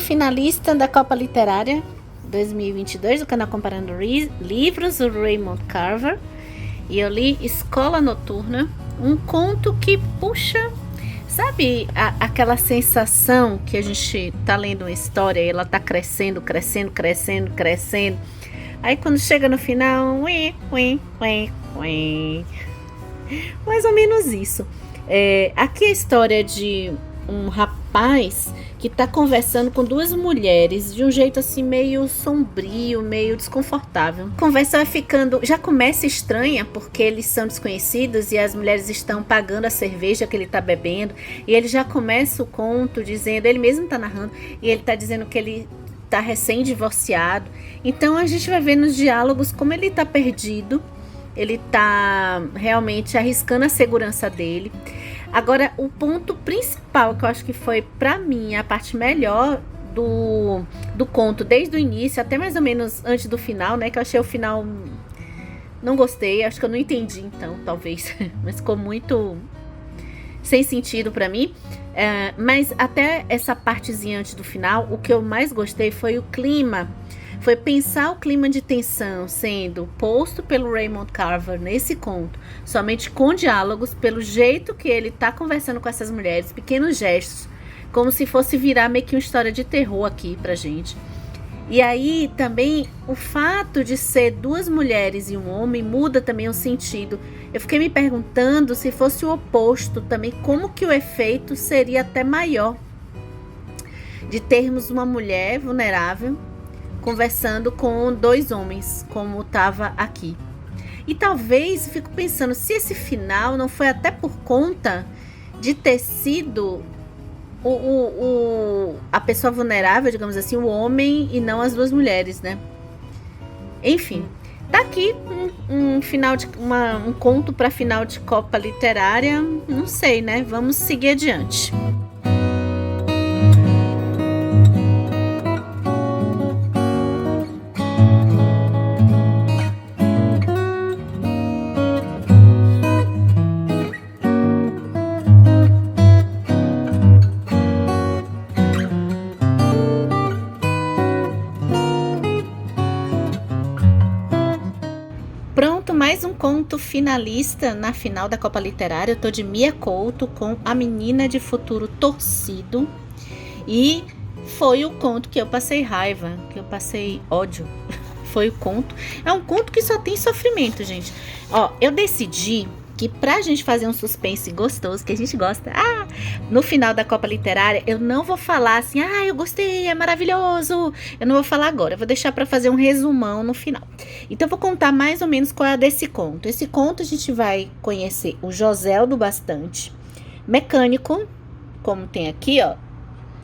finalista da Copa Literária 2022 do canal Comparando Livros, o Raymond Carver. E eu li Escola Noturna, um conto que puxa, sabe aquela sensação que a gente tá lendo uma história e ela tá crescendo. Aí quando chega no final, mais ou menos isso. Aqui é a história de um rapaz que tá conversando com duas mulheres de um jeito assim meio sombrio, meio desconfortável. A conversa vai ficando, já começa estranha porque eles são desconhecidos e as mulheres estão pagando a cerveja que ele tá bebendo, e ele já começa o conto dizendo, ele mesmo tá narrando, e ele tá dizendo que ele tá recém-divorciado. Então a gente vai ver nos diálogos como ele tá perdido, ele tá realmente arriscando a segurança dele. Agora, o ponto principal que eu acho que foi pra mim a parte melhor do conto, desde o início até mais ou menos antes do final, né, que eu achei o final, não gostei, acho que eu não entendi então, talvez, mas ficou muito sem sentido pra mim. Mas até essa partezinha antes do final, o que eu mais gostei foi o clima. Foi pensar o clima de tensão sendo posto pelo Raymond Carver nesse conto, somente com diálogos, pelo jeito que ele tá conversando com essas mulheres, pequenos gestos, como se fosse virar meio que uma história de terror aqui pra gente. E aí também o fato de ser duas mulheres e um homem muda também o sentido. Eu fiquei me perguntando se fosse o oposto também, como que o efeito seria até maior de termos uma mulher vulnerável conversando com dois homens, como estava aqui. E talvez, fico pensando, se esse final não foi até por conta de ter sido a pessoa vulnerável, digamos assim, o homem, e não as duas mulheres, né? Enfim, tá aqui um final de um conto para final de Copa Literária, não sei, né? Vamos seguir adiante. Pronto, mais um conto finalista na final da Copa Literária. Eu tô de Mia Couto com A Menina de Futuro Torcido. E foi o conto que eu passei raiva, que eu passei ódio. Foi o conto. É um conto que só tem sofrimento, gente. Ó, eu decidi que pra gente fazer um suspense gostoso, que a gente gosta, no final da Copa Literária, eu não vou falar assim, eu gostei, é maravilhoso. Eu não vou falar agora, eu vou deixar pra fazer um resumão no final. Então eu vou contar mais ou menos qual é desse conto. Esse conto a gente vai conhecer o Joseldo bastante, mecânico, como tem aqui, ó,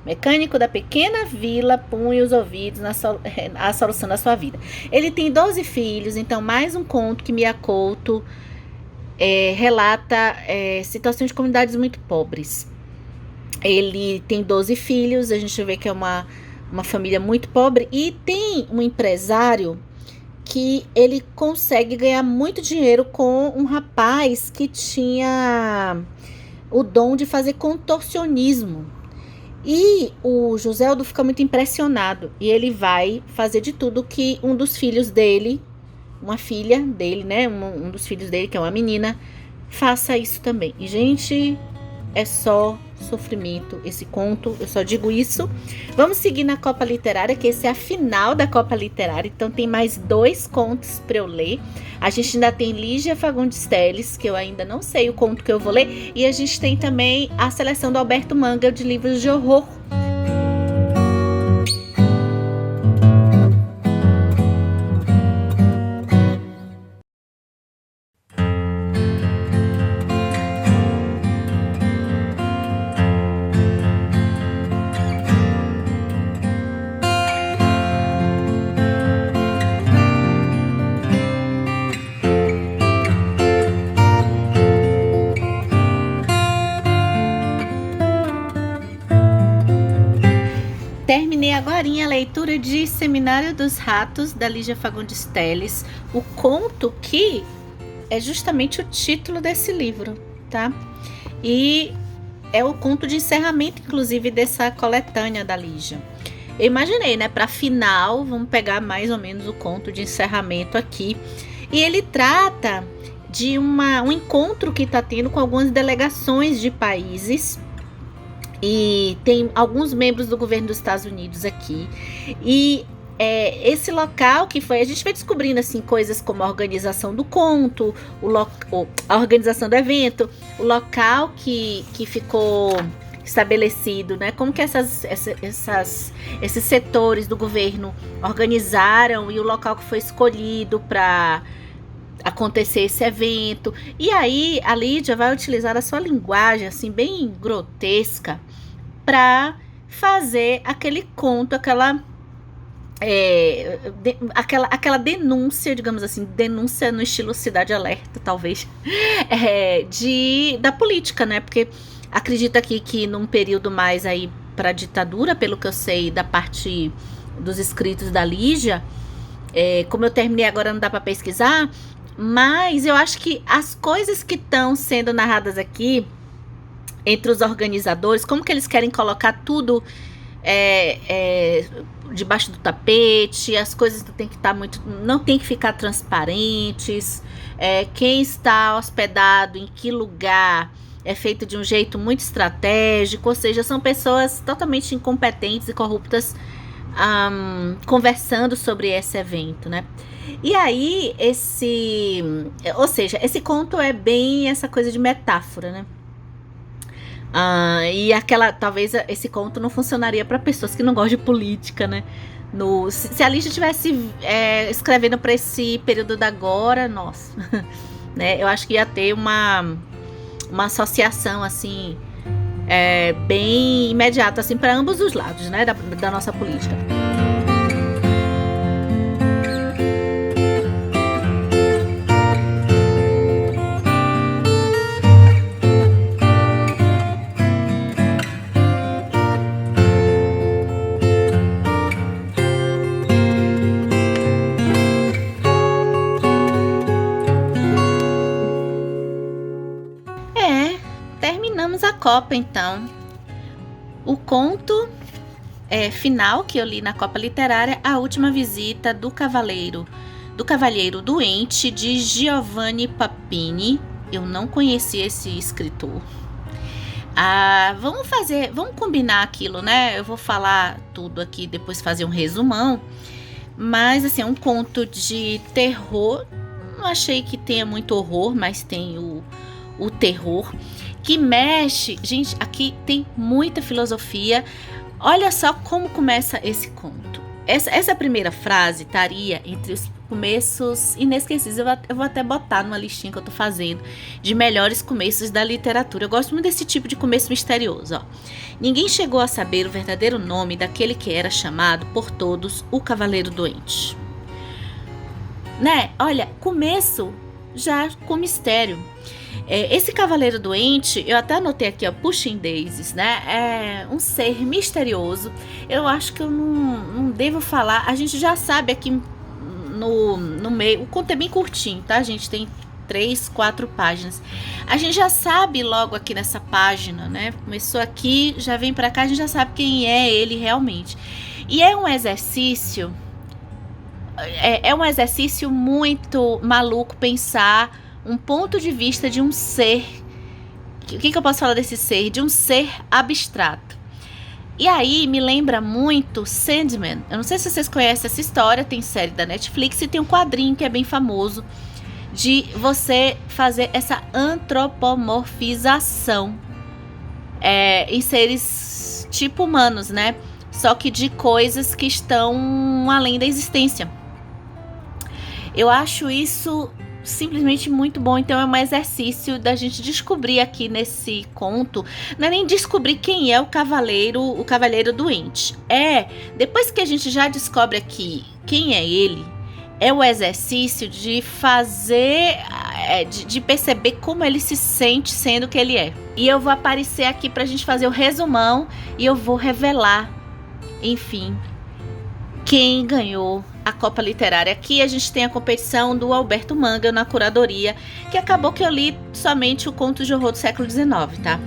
mecânico da pequena vila, punha os ouvidos a solução da sua vida. Ele tem 12 filhos, então mais um conto que Mia Couto relata situações de comunidades muito pobres. Ele tem 12 filhos, a gente vê que é uma família muito pobre, e tem um empresário que ele consegue ganhar muito dinheiro com um rapaz que tinha o dom de fazer contorcionismo. E o Joseldo fica muito impressionado e ele vai fazer de tudo que um dos filhos dele, uma filha dele, né, um dos filhos dele, que é uma menina, faça isso também. E, gente, é só sofrimento esse conto, eu só digo isso. Vamos seguir na Copa Literária, que esse é a final da Copa Literária, então tem mais 2 contos para eu ler. A gente ainda tem Lígia Fagundes Telles, que eu ainda não sei o conto que eu vou ler, e a gente tem também a seleção do Alberto Manga de livros de horror. Terminei agorinha a leitura de Seminário dos Ratos, da Lígia Fagundes Telles, o conto que é justamente o título desse livro, tá? E é o conto de encerramento, inclusive, dessa coletânea da Lígia. eu imaginei, né, para final, vamos pegar mais ou menos o conto de encerramento aqui. E ele trata de um encontro que está tendo com algumas delegações de países. E tem alguns membros do governo dos Estados Unidos aqui. E esse local que foi, a gente vai descobrindo assim coisas como a organização do conto, a organização do evento, o local que ficou estabelecido, né? Como que esses setores do governo organizaram e o local que foi escolhido para acontecer esse evento. E aí a Lídia vai utilizar a sua linguagem assim bem grotesca para fazer aquele conto, aquela denúncia, digamos assim, denúncia no estilo Cidade Alerta, talvez, da política, né? Porque acredito aqui que num período mais aí para ditadura, pelo que eu sei da parte dos escritos da Lígia, como eu terminei agora não dá para pesquisar, mas eu acho que as coisas que estão sendo narradas aqui entre os organizadores, como que eles querem colocar tudo debaixo do tapete, as coisas não tem que ficar transparentes, quem está hospedado em que lugar é feito de um jeito muito estratégico, ou seja, são pessoas totalmente incompetentes e corruptas conversando sobre esse evento, né? E aí, esse conto é bem essa coisa de metáfora, né? E talvez esse conto não funcionaria para pessoas que não gostam de política, né? Se a Lígia estivesse escrevendo para esse período da agora, nossa, né? Eu acho que ia ter uma associação assim bem imediata assim para ambos os lados, né? Da nossa política. Terminamos a Copa, então. O conto final que eu li na Copa Literária, A Última Visita do Cavalheiro Doente, de Giovanni Papini. Eu não conheci esse escritor. Vamos combinar aquilo, né? Eu vou falar tudo aqui, depois fazer um resumão. Mas, assim, é um conto de terror. Não achei que tenha muito horror, mas tem o terror. Que mexe, gente, aqui tem muita filosofia. Olha só como começa esse conto. Essa primeira frase estaria entre os começos inesquecíveis. Eu vou até botar numa listinha que eu tô fazendo de melhores começos da literatura. Eu gosto muito desse tipo de começo misterioso, ó. Ninguém chegou a saber o verdadeiro nome daquele que era chamado por todos o Cavaleiro Doente. Né? Olha, começo já com mistério. Esse Cavaleiro Doente, eu até anotei aqui, ó, Pushing Daisies, né? É um ser misterioso. Eu acho que eu não devo falar. A gente já sabe aqui no meio. O conto é bem curtinho, tá, gente? Tem 3, 4 páginas. A gente já sabe logo aqui nessa página, né? Começou aqui, já vem pra cá, a gente já sabe quem é ele realmente. E é um exercício. É um exercício muito maluco pensar um ponto de vista de um ser. O que eu posso falar desse ser? De um ser abstrato. E aí me lembra muito Sandman. Eu não sei se vocês conhecem essa história. Tem série da Netflix e tem um quadrinho que é bem famoso de você fazer essa antropomorfização em seres tipo humanos, né? Só que de coisas que estão além da existência. Eu acho isso simplesmente muito bom. Então é um exercício da gente descobrir aqui nesse conto, não é nem descobrir quem é o cavaleiro doente, depois que a gente já descobre aqui quem é ele, é o exercício de fazer, de perceber como ele se sente sendo o que ele é. E eu vou aparecer aqui pra gente fazer o resumão e eu vou revelar, enfim, quem ganhou a Copa Literária. Aqui a gente tem a competição do Alberto Manga na curadoria, que acabou que eu li somente o conto de horror do século XIX, tá?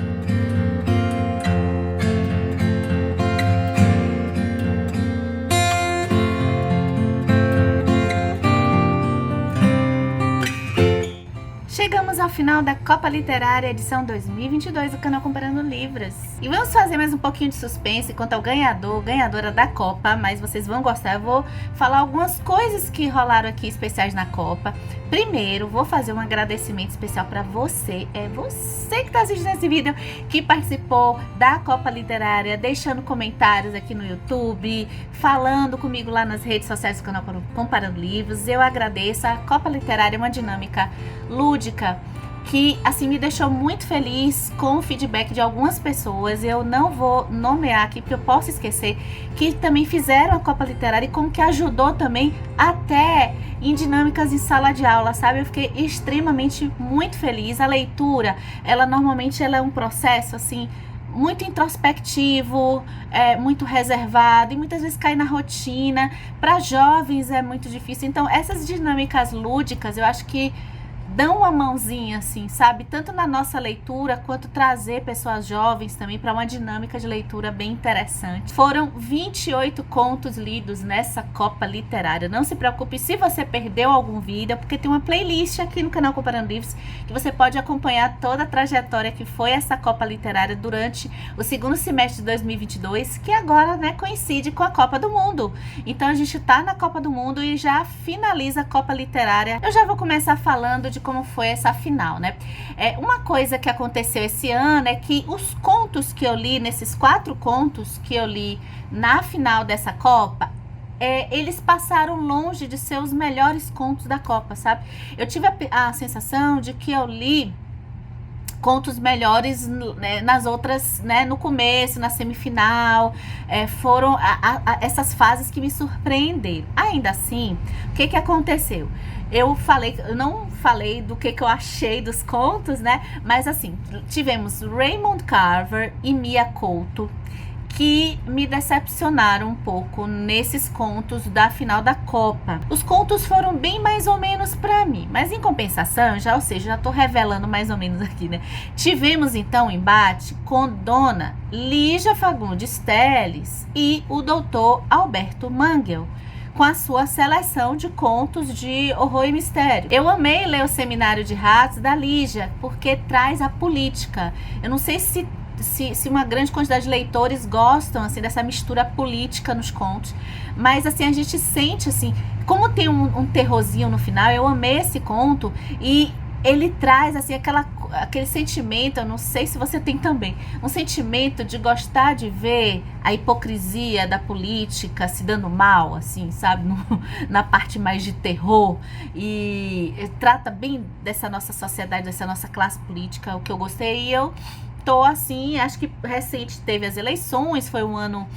Chegamos ao final da Copa Literária edição 2022 do canal Comparando Livros. E vamos fazer mais um pouquinho de suspense quanto ao ganhador, ganhadora da Copa, mas vocês vão gostar. Eu vou falar algumas coisas que rolaram aqui especiais na Copa. Primeiro, vou fazer um agradecimento especial para você. É você que está assistindo esse vídeo, que participou da Copa Literária, deixando comentários aqui no YouTube, falando comigo lá nas redes sociais do canal Comparando Livros. Eu agradeço. A Copa Literária é uma dinâmica lúdica que assim me deixou muito feliz com o feedback de algumas pessoas. Eu não vou nomear aqui porque eu posso esquecer, que também fizeram a Copa Literária e como que ajudou também até em dinâmicas em sala de aula, sabe? Eu fiquei extremamente muito feliz. A leitura, normalmente ela é um processo assim muito introspectivo, muito reservado e muitas vezes cai na rotina. Para jovens é muito difícil. Então essas dinâmicas lúdicas eu acho que dão uma mãozinha, assim, sabe? Tanto na nossa leitura, quanto trazer pessoas jovens também para uma dinâmica de leitura bem interessante. Foram 28 contos lidos nessa Copa Literária. Não se preocupe se você perdeu algum vídeo, porque tem uma playlist aqui no canal Comparando Livros, que você pode acompanhar toda a trajetória que foi essa Copa Literária durante o segundo semestre de 2022, que agora, né, coincide com a Copa do Mundo. Então a gente tá na Copa do Mundo e já finaliza a Copa Literária. Eu já vou começar falando de como foi essa final, né? Uma coisa que aconteceu esse ano é que os contos que eu li, nesses 4 contos que eu li na final dessa Copa, eles passaram longe de ser os melhores contos da Copa, sabe? Eu tive a sensação de que eu li contos melhores, né, nas outras, né, no começo, na semifinal. Foram essas fases que me surpreenderam. Ainda assim, o que aconteceu? Eu não falei do que eu achei dos contos, né? Mas assim, tivemos Raymond Carver e Mia Couto, que me decepcionaram um pouco nesses contos da final da Copa. Os contos foram bem mais ou menos para mim, mas em compensação, já tô revelando mais ou menos aqui, né? Tivemos então um embate com Dona Lígia Fagundes Telles e o Dr. Alberto Mangel, com a sua seleção de contos de horror e mistério. Eu amei ler o Seminário de Ratos da Lígia, porque traz a política. Eu não sei se uma grande quantidade de leitores gostam assim dessa mistura política nos contos, mas assim a gente sente assim, como tem um terrorzinho no final. Eu amei esse conto e ele traz assim aquele sentimento, eu não sei se você tem também, um sentimento de gostar de ver a hipocrisia da política se dando mal, assim, sabe, na parte mais de terror, e trata bem dessa nossa sociedade, dessa nossa classe política, o que eu gostei. E eu tô assim, acho que recente teve as eleições, foi um ano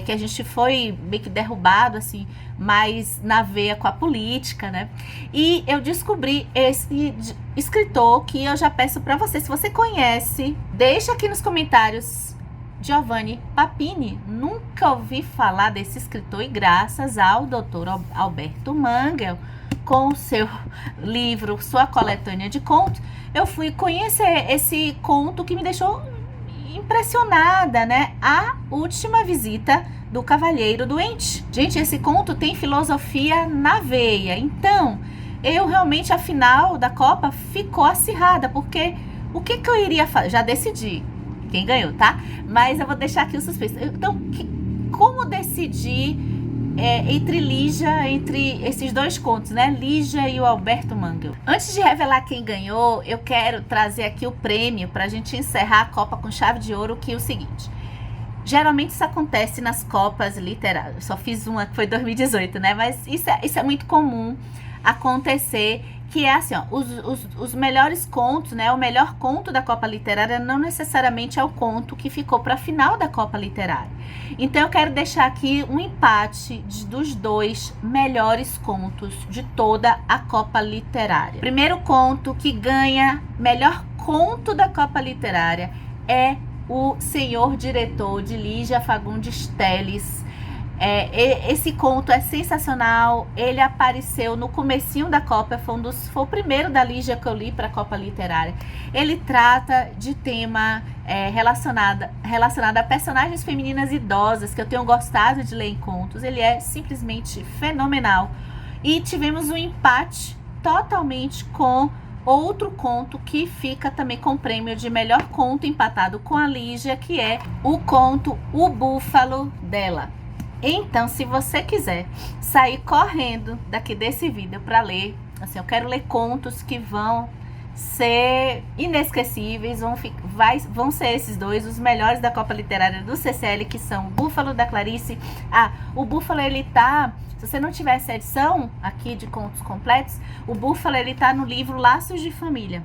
que a gente foi meio que derrubado, assim, mais na veia com a política, né? E eu descobri esse escritor que eu já peço para você, se você conhece, deixa aqui nos comentários. Giovanni Papini. Nunca ouvi falar desse escritor e graças ao Dr. Alberto Mangel, com o seu livro, sua coletânea de contos, eu fui conhecer esse conto que me deixou impressionada, né? A Última Visita do Cavalheiro Doente. Gente, esse conto tem filosofia na veia. Então, eu realmente, a final da Copa ficou acirrada, porque o que eu iria fazer? Já decidi quem ganhou, tá? Mas eu vou deixar aqui o suspense. Então, como decidir entre esses dois contos, né? Lígia e o Alberto Mangel. Antes de revelar quem ganhou, eu quero trazer aqui o prêmio pra gente encerrar a Copa com chave de ouro, que é o seguinte. Geralmente isso acontece nas Copas Literárias. Eu só fiz uma que foi 2018, né? Mas isso é muito comum acontecer, que é assim, ó, os melhores contos, né? O melhor conto da Copa Literária não necessariamente é o conto que ficou para a final da Copa Literária. Então eu quero deixar aqui um empate dos 2 melhores contos de toda a Copa Literária. Primeiro conto que ganha melhor conto da Copa Literária é O Senhor Diretor, de Lígia Fagundes Telles. Esse conto é sensacional. Ele apareceu no comecinho da Copa, foi o primeiro da Lígia que eu li para a Copa Literária. Ele trata de tema relacionado a personagens femininas idosas, que eu tenho gostado de ler em contos. Ele é simplesmente fenomenal. E tivemos um empate totalmente com outro conto que fica também com o prêmio de melhor conto, empatado com a Lígia, que é o conto O Búfalo dela. Então, se você quiser sair correndo daqui desse vídeo para ler, assim, eu quero ler contos que vão ser inesquecíveis, vão ser esses dois, os melhores da Copa Literária do CCL, que são o Búfalo da Clarice. O Búfalo, ele tá, se você não tiver essa edição aqui de contos completos, o Búfalo, ele tá no livro Laços de Família.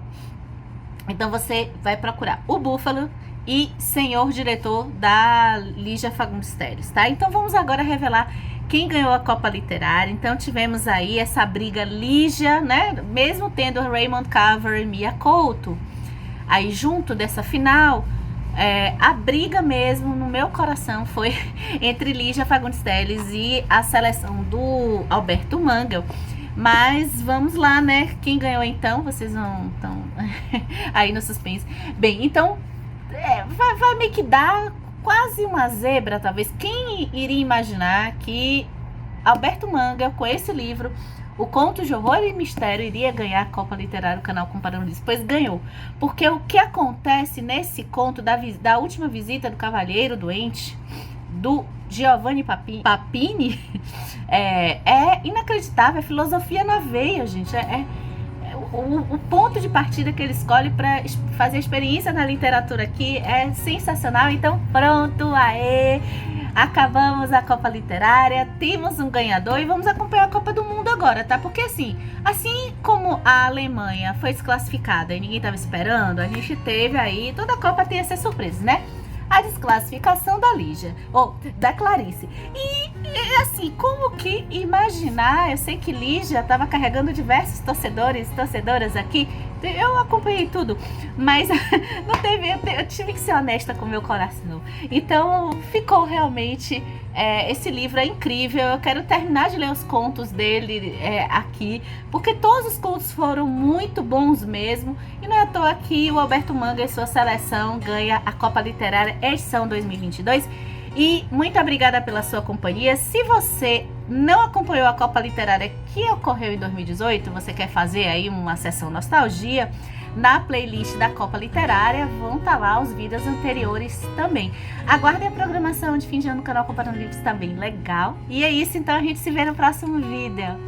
Então você vai procurar o Búfalo e Senhor Diretor, da Lígia Fagundes Telles, tá? Então vamos agora revelar quem ganhou a Copa Literária. Então tivemos aí essa briga Lígia, né? Mesmo tendo Raymond Carver e Mia Couto aí junto dessa final, a briga mesmo no meu coração foi entre Lígia Fagundes Telles e a seleção do Alberto Mangel. Mas vamos lá, né? Quem ganhou então? Vocês vão estão aí no suspense. Bem, então vai meio que dar quase uma zebra, talvez. Quem iria imaginar que Alberto Mangel, com esse livro, O Conto de Horror e Mistério, iria ganhar a Copa Literária do canal Comparando Livros? Pois ganhou. Porque o que acontece nesse conto da última visita do Cavalheiro Doente, do Giovanni Papini, é inacreditável. É filosofia na veia, gente. O ponto de partida que ele escolhe para fazer a experiência na literatura aqui é sensacional. Então pronto, acabamos a Copa Literária, temos um ganhador e vamos acompanhar a Copa do Mundo agora, tá? Porque assim como a Alemanha foi desclassificada e ninguém estava esperando, a gente teve aí, toda a Copa tem essas surpresas, né? A desclassificação da Lígia, ou da Clarice. E assim, como que imaginar? Eu sei que Lígia estava carregando diversos torcedores e torcedoras aqui. Eu acompanhei tudo, mas não teve, eu tive que ser honesta com o meu coração. Então ficou realmente, esse livro é incrível. Eu quero terminar de ler os contos dele aqui, porque todos os contos foram muito bons mesmo. E não é à toa que o Alberto Mangel e sua seleção ganha a Copa Literária edição 2022. E muito obrigada pela sua companhia. Se você não acompanhou a Copa Literária que ocorreu em 2018, você quer fazer aí uma sessão nostalgia, na playlist da Copa Literária vão estar lá os vídeos anteriores também. Aguardem a programação de fim de ano no canal Comparando Livros, tá bem legal. E é isso, então a gente se vê no próximo vídeo.